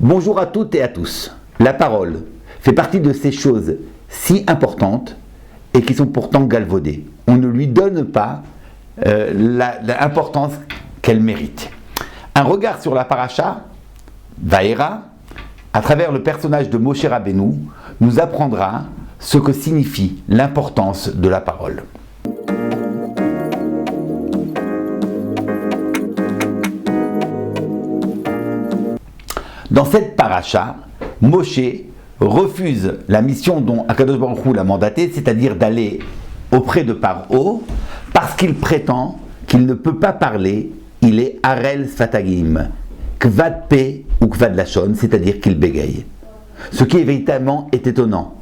Bonjour à toutes et à tous. La parole fait partie de ces choses si importantes et qui sont pourtant galvaudées. On ne lui donne pas l'importance qu'elle mérite. Un regard sur la paracha, Vaera, à travers le personnage de Moshe Rabbeinu, nous apprendra ce que signifie l'importance de la parole. Dans cette paracha, Moshe refuse la mission dont Akadosh Baruch Hu l'a mandaté, c'est-à-dire d'aller auprès de Paro, parce qu'il prétend qu'il ne peut pas parler, il est Harel Sfatagim, Kvad Pe ou Kvad Lachon, c'est-à-dire qu'il bégaye. Ce qui est véritablement étonnant.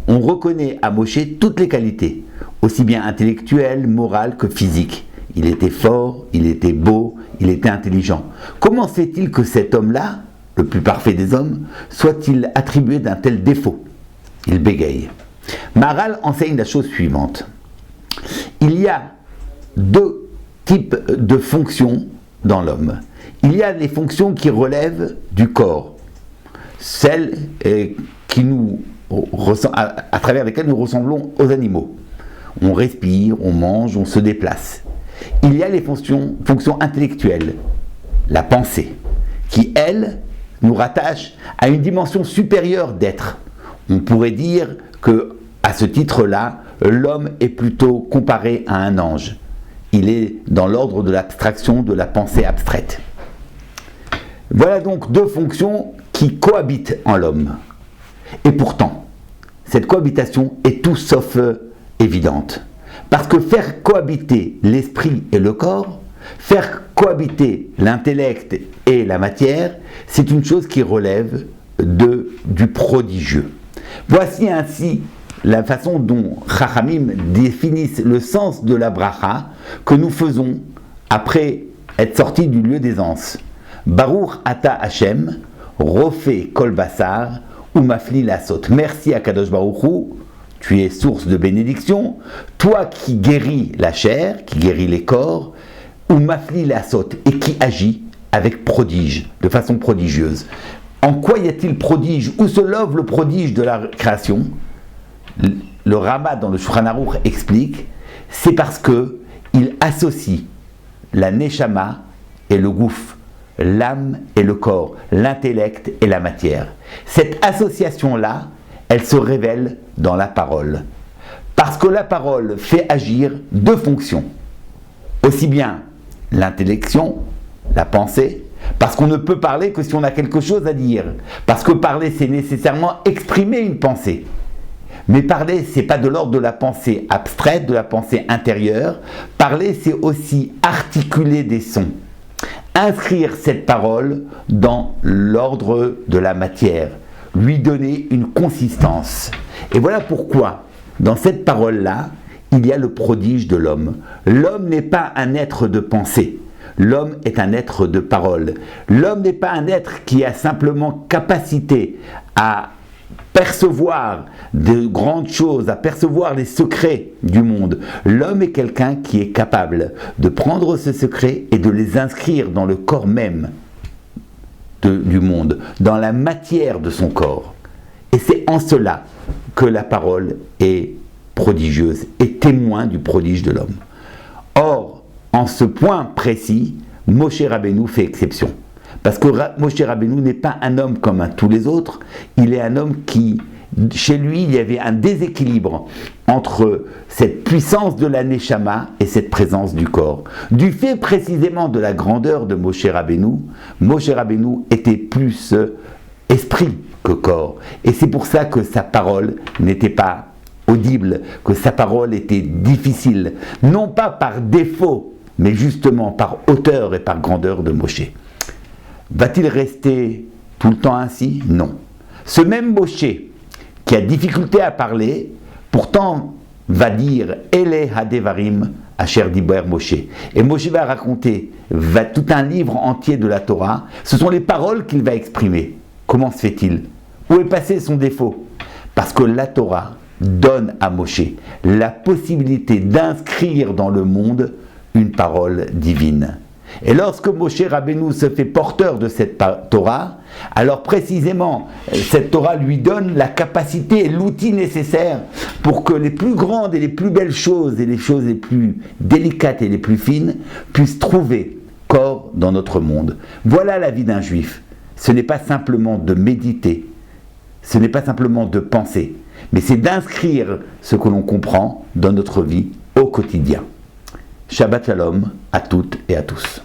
On reconnaît à Moshe toutes les qualités, aussi bien intellectuelles, morales que physiques. Il était fort, il était beau, il était intelligent. Comment se fait-il que cet homme-là, le plus parfait des hommes, soit-il attribué d'un tel défaut? Il bégaye. Maharal enseigne la chose suivante. Il y a deux types de fonctions dans l'homme. Il y a les fonctions qui relèvent du corps, celles à travers lesquelles nous ressemblons aux animaux. On respire, on mange, on se déplace. Il y a les fonctions intellectuelles, la pensée, qui, elle, nous rattache à une dimension supérieure d'être. On pourrait dire que, à ce titre-là, l'homme est plutôt comparé à un ange. Il est dans l'ordre de l'abstraction, de la pensée abstraite. Voilà donc deux fonctions qui cohabitent en l'homme. Et pourtant, cette cohabitation est tout sauf évidente. Parce que faire cohabiter l'esprit et le corps, faire cohabiter l'intellect et la matière, c'est une chose qui relève du prodigieux. Voici ainsi la façon dont Chachamim définissent le sens de la bracha que nous faisons après être sortis du lieu d'aisance. Baruch ata Hashem, Rofé kol basar, umafli lasot. Merci à Kadosh Baruch Hu, tu es source de bénédiction, toi qui guéris la chair, qui guéris les corps, ou mafli la saute, et qui agit avec prodige, de façon prodigieuse. En quoi y a-t-il prodige? Où se love le prodige de la création? Le Rama dans le Shulchan Aruch explique, c'est parce que il associe la neshama et le gouf, l'âme et le corps, l'intellect et la matière. Cette association-là, elle se révèle dans la parole. Parce que la parole fait agir deux fonctions. Aussi bien l'intellection, la pensée, parce qu'on ne peut parler que si on a quelque chose à dire. Parce que parler, c'est nécessairement exprimer une pensée. Mais parler, c'est pas de l'ordre de la pensée abstraite, de la pensée intérieure. Parler, c'est aussi articuler des sons. Inscrire cette parole dans l'ordre de la matière. Lui donner une consistance. Et voilà pourquoi, dans cette parole-là, il y a le prodige de l'homme. L'homme n'est pas un être de pensée. L'homme est un être de parole. L'homme n'est pas un être qui a simplement capacité à percevoir de grandes choses, à percevoir les secrets du monde. L'homme est quelqu'un qui est capable de prendre ces secrets et de les inscrire dans le corps même du monde, dans la matière de son corps. Et c'est en cela que la parole est prodigieuse et témoin du prodige de l'homme. Or, en ce point précis, Moshe Rabbeinu fait exception. Parce que Moshe Rabbeinu n'est pas un homme comme tous les autres, il est un homme qui, chez lui, il y avait un déséquilibre entre cette puissance de la Neshama et cette présence du corps. Du fait précisément de la grandeur de Moshe Rabbeinu était plus esprit que corps. Et c'est pour ça que sa parole n'était pas audible, que sa parole était difficile, non pas par défaut, mais justement par hauteur et par grandeur de Moshe. Va-t-il rester tout le temps ainsi? Non. Ce même Moshe, qui a difficulté à parler, pourtant va dire « Ele hadevarim asher diber Moshe ». Et Moshe va raconter tout un livre entier de la Torah. Ce sont les paroles qu'il va exprimer. Comment se fait-il? Où est passé son défaut? Parce que la Torah donne à Moshe la possibilité d'inscrire dans le monde une parole divine. Et lorsque Moshe Rabbeinu se fait porteur de cette Torah, alors précisément, cette Torah lui donne la capacité et l'outil nécessaire pour que les plus grandes et les plus belles choses et les choses les plus délicates et les plus fines puissent trouver corps dans notre monde. Voilà la vie d'un juif. Ce n'est pas simplement de méditer, ce n'est pas simplement de penser, mais c'est d'inscrire ce que l'on comprend dans notre vie au quotidien. Shabbat Shalom à toutes et à tous.